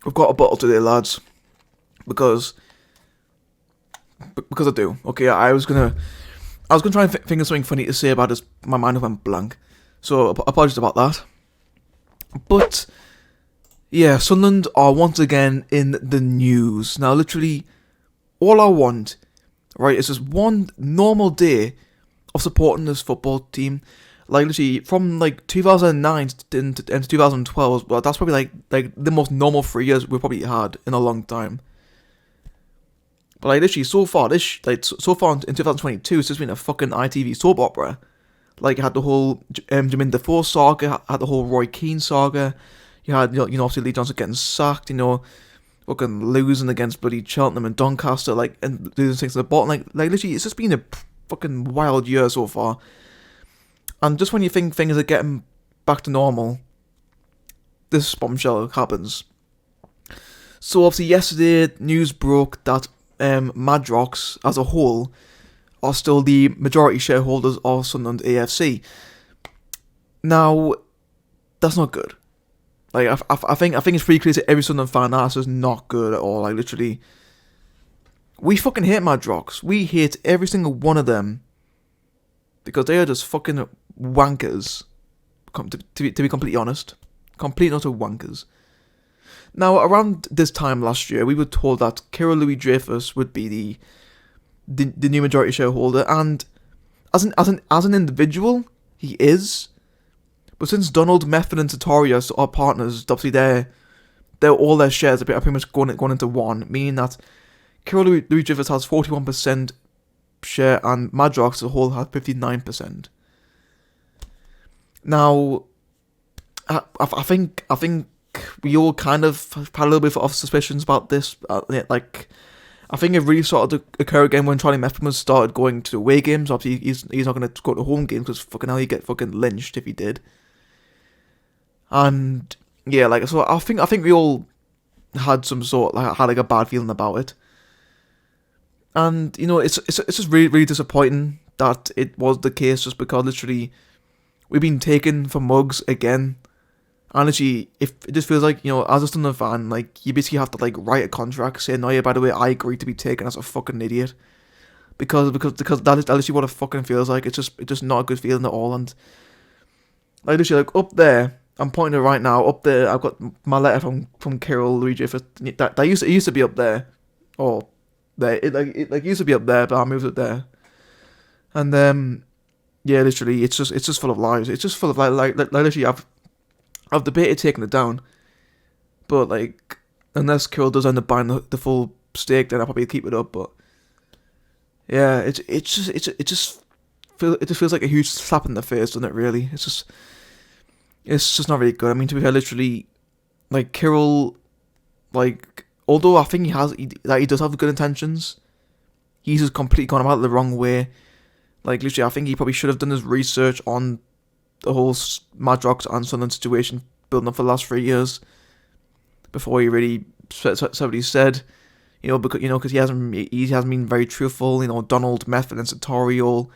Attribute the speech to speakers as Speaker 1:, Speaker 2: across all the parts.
Speaker 1: we've got a bottle today, lads, because I do. Okay, I was gonna try and think of something funny to say about this. My mind went blank, so apologies about that. But yeah, Sunderland are once again in the news now. Literally, all I want, right, is just one normal day of supporting this football team. Like literally from like 2009 to 2012, well, that's probably like the most normal 3 years we've probably had in a long time. But like literally so far in 2022, it's just been a fucking ITV soap opera. Like you had the whole Jermaine Defoe saga, had the whole Roy Keane saga. You had obviously Lee Johnson getting sacked, fucking losing against bloody Cheltenham and Doncaster, like and losing things to the bottom. Like literally, it's just been a fucking wild year so far. And just when you think things are getting back to normal, this bombshell happens. So obviously yesterday, news broke that Madrox as a whole are still the majority shareholders of Sunderland AFC. Now, that's not good. Like I think it's pretty clear to every Sunderland fan that's just not good at all. Like literally, we fucking hate Madrox. We hate every single one of them because they are just fucking wankers. To be completely honest, complete and utter wankers. Now, around this time last year, we were told that Kirill Louis-Dreyfus would be the new majority shareholder, and as an individual, he is. But since Donald, Methven, and Sartori are partners, obviously they're all their shares are pretty much going into one, meaning that Kirill Louis-Dreyfus has 41% share, and Madrox as a whole has 59%. Now, I think we all kind of had a little bit of suspicions about this. Like, I think it really started to occur again when Charlie Methven started going to away games. Obviously, he's not going to go to home games because fucking hell, he'd get fucking lynched if he did. And yeah, like so, I think we all had some sort had a bad feeling about it. And it's just really really disappointing that it was the case, just because literally we've been taken for mugs again. Honestly, if it just feels like, as a Sunderland fan, like, you basically have to, like, write a contract saying, oh yeah, by the way, I agree to be taken as a fucking idiot. Because that is literally what it fucking feels like. It's just not a good feeling at all. And, like, literally, like, up there, I'm pointing it right now, up there, I've got my letter from Kirill Louis-Dreyfus. It used to be up there. Or, there. It used to be up there, but I moved it there. And, yeah, literally, it's just full of lies. It's just full of, like literally, I've debated taking it down, but like, unless Kirill does end up buying the full stake, then I'll probably keep it up. But yeah, it just feels like a huge slap in the face, doesn't it? Really, it's just not really good. I mean, to be fair, literally, like Kirill, like, although I think he does have good intentions, he's just completely gone about it the wrong way. Like literally, I think he probably should have done his research on the whole Madrox and Sunderland situation building up for the last 3 years before he really said what he said, because he hasn't been very truthful. Donald, Methven, and Sartori all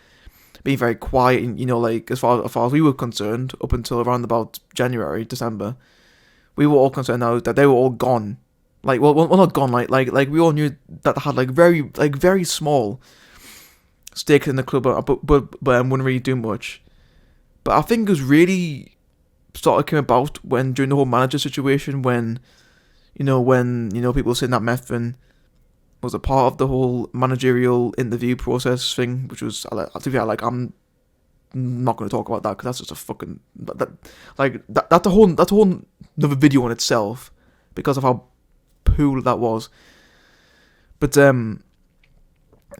Speaker 1: being very quiet. And, like as far as we were concerned, up until around about January, December, we were all concerned now that they were all gone. Like, well, not gone. Like we all knew that they had very small stakes in the club, but wouldn't really do much. But I think it was really started coming about during the whole manager situation, when people were saying that Methven was a part of the whole managerial interview process thing, which was, I'm not going to talk about that because that's just a fucking that's a whole another video in itself because of how poor that was. But yeah,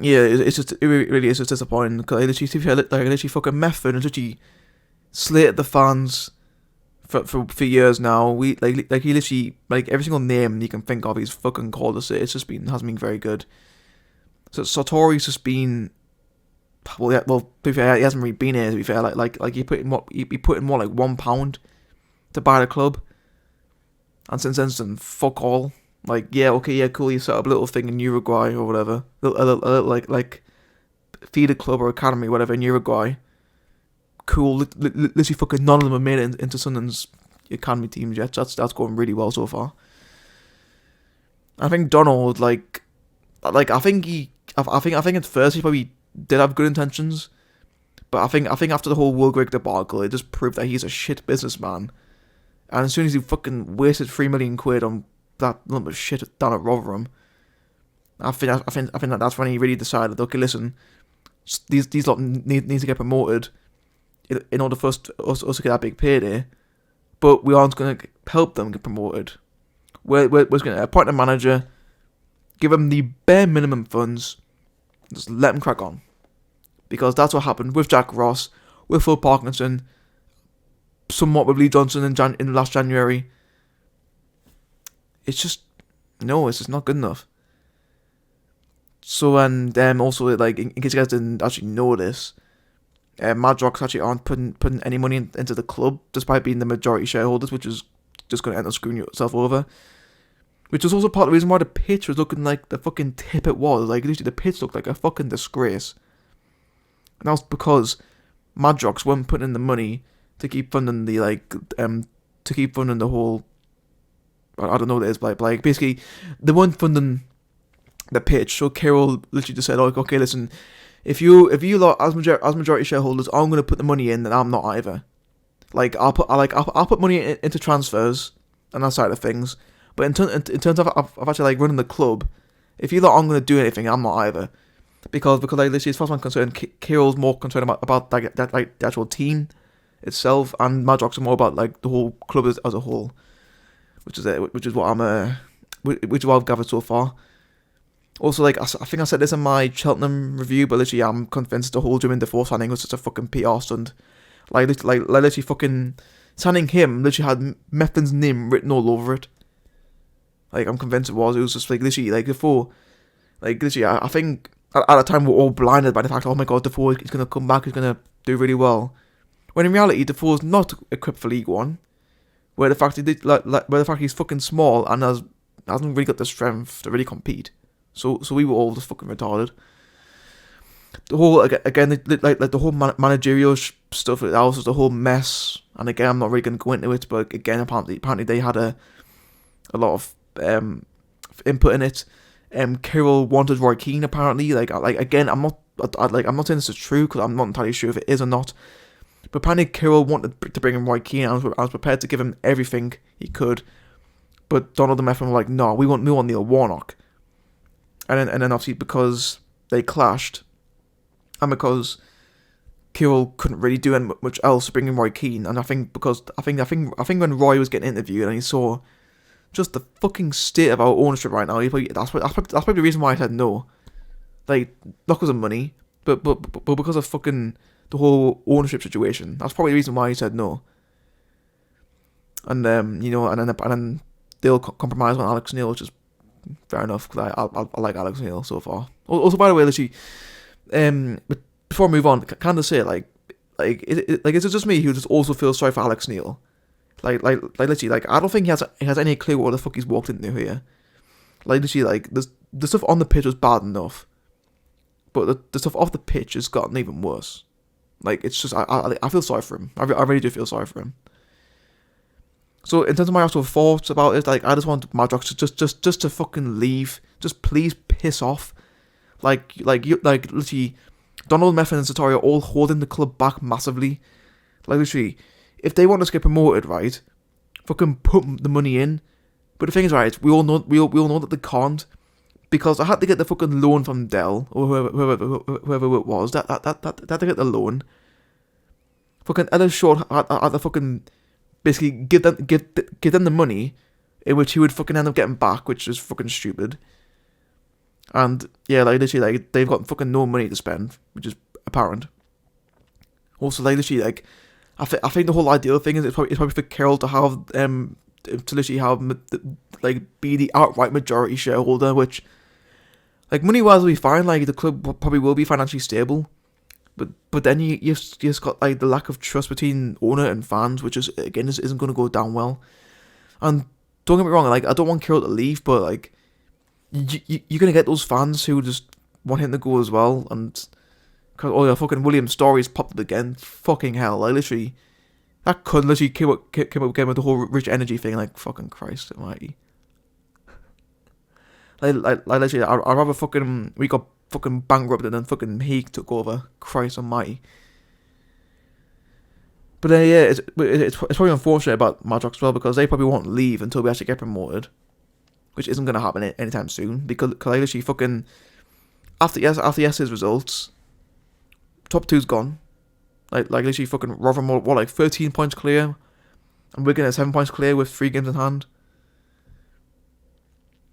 Speaker 1: it really is just disappointing because I literally fucking Methven and literally slated the fans for years now. He literally, like, every single name you can think of, he's fucking called us it. Hasn't been very good. So Sartori's just been, to be fair, he hasn't really been here, to be fair. Like he put in more like £1 to buy the club, and since then, fuck all. Like, yeah, okay, yeah, cool, you set up a little thing in Uruguay or whatever, a little like feeder club or academy, whatever, in Uruguay. Cool, literally fucking none of them have made it into Sunderland's academy teams yet. That's going really well so far. I think Donald, I think at first he probably did have good intentions, but I think after the whole Will Grigg debacle, it just proved that he's a shit businessman. And as soon as he fucking wasted £3 million on that lump of shit down at Rotherham, I think that that's when he really decided, okay, listen, these lot need to get promoted in order for us to get that big payday, but we aren't going to help them get promoted. We're going to appoint a manager, give them the bare minimum funds, just let them crack on. Because that's what happened with Jack Ross, with Phil Parkinson, somewhat with Lee Johnson in last January. It's just not good enough. So, and also, in case you guys didn't actually know this, Madrox actually aren't putting any money into the club, despite being the majority shareholders, which is just going to end up screwing yourself over. Which was also part of the reason why the pitch was looking like the fucking tip it was. Literally, the pitch looked like a fucking disgrace. And that was because Madrox weren't putting in the money to keep funding the whole, I don't know what it is, but basically, they weren't funding the pitch. So Carroll literally just said, okay, listen, if you lot as majority shareholders aren't going to put the money in, then I'm not either. I'll put money into transfers and that side of things, but in terms of actually running the club, if you lot aren't going to do anything, I'm not either. Because literally, as far as I'm concerned, Carroll's more concerned about the actual team itself, and Madrox are more about the whole club as a whole, which is what I've gathered so far. Also, I think I said this in my Cheltenham review, but literally, I'm convinced the whole Jermaine Defoe signing was just a fucking PR stunt. Literally fucking signing him literally had Methven's name written all over it. I'm convinced it was. It was just literally Defoe. Literally, I think at the time we're all blinded by the fact, oh my god, Defoe is gonna come back, he's gonna do really well. When in reality, Defoe's not equipped for League One. Where the fact he's fucking small and hasn't really got the strength to really compete. So we were all just fucking retarded. The whole the whole managerial stuff, that was just a whole mess. And again, I'm not really gonna go into it, but again, apparently they had a lot of input in it. Carroll wanted Roy Keane apparently. Again, I'm not saying this is true because I'm not entirely sure if it is or not. But apparently Carroll wanted to bring in Roy Keane. I was prepared to give him everything he could. But Donald and Methven were like, no, we want Neil Warnock. And then obviously because they clashed, and because Carroll couldn't really do much else to bring in Roy Keane, and I think when Roy was getting interviewed and he saw just the fucking state of our ownership right now, that's probably the reason why I said no. Not because of money, but because of fucking the whole ownership situation. That's probably the reason why he said no. And and then they'll compromise on Alex Neil, which is fair enough because I like Alex Neil so far. Also, by the way, literally, but before I move on, can I say is it just me who just also feels sorry for Alex Neil? Literally, I don't think he has any clue what the fuck he's walked into here. Literally, the stuff on the pitch was bad enough, but the stuff off the pitch has gotten even worse. It's just, I feel sorry for him. I really do feel sorry for him. So, in terms of my actual thoughts about it, I just want Madrox to just to fucking leave. Just please piss off. Literally, Donald, Methven and Sartori are all holding the club back massively. Literally, if they want us to get promoted, right, fucking put the money in. But the thing is, right, we all know that they can't, because I had to get the fucking loan from Dell or whoever it was. That had to get the loan. Fucking Ellis Short had to fucking basically give them the money, in which he would fucking end up getting back, which is fucking stupid. And yeah, literally, they've got fucking no money to spend, which is apparent. Also, literally, I think the whole ideal thing is it's probably for Carroll to have to literally have be the outright majority shareholder, which money wise will be fine. The club probably will be financially stable, but then you just got the lack of trust between owner and fans, which is again isn't going to go down well. And don't get me wrong, I don't want Carroll to leave, but you're gonna get those fans who just want him to go as well, and. Cause fucking William Storey's popped up again. Fucking hell, literally, that cunt literally came up again with the whole rich energy thing. Fucking Christ almighty. Like literally, I'd rather fucking we got fucking bankrupted than fucking he took over. Christ almighty. But yeah, it's probably unfortunate about Madrox as well, because they probably won't leave until we actually get promoted, which isn't going to happen anytime soon, because I literally fucking after yesterday's results, top two's gone. Like literally fucking Rotherham what like 13 points clear, and Wigan at 7 points clear with 3 games in hand.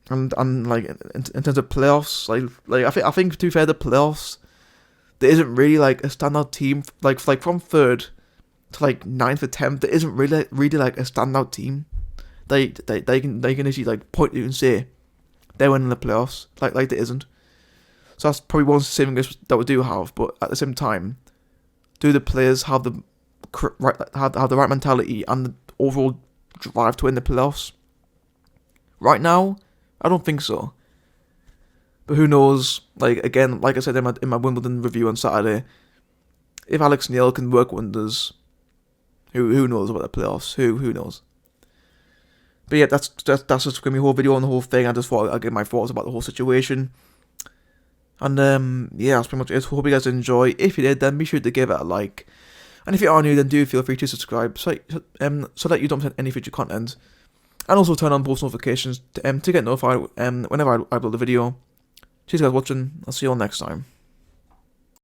Speaker 1: And like in terms of playoffs, like I think to be fair, the playoffs, there isn't really like a standout team like from third to like 9th or 10th. There isn't really like a standout team. They can actually like point to and say they're winning the playoffs. Like there isn't. So that's probably one saving that we do have. But at the same time, do the players have the right mentality and the overall drive to win the playoffs? Right now, I don't think so. But who knows? Like again, like I said in my Wimbledon review on Saturday, if Alex Neil can work wonders, who knows about the playoffs? Who knows? But yeah, that's just going to be a whole video on the whole thing. I just thought I'd get my thoughts about the whole situation. And yeah, that's pretty much it. Hope you guys enjoy. If you did, then be sure to give it a like. And if you are new, then do feel free to subscribe so that you don't miss any future content. And also turn on post notifications to get notified whenever I upload a video. Cheers guys for watching. I'll see you all next time.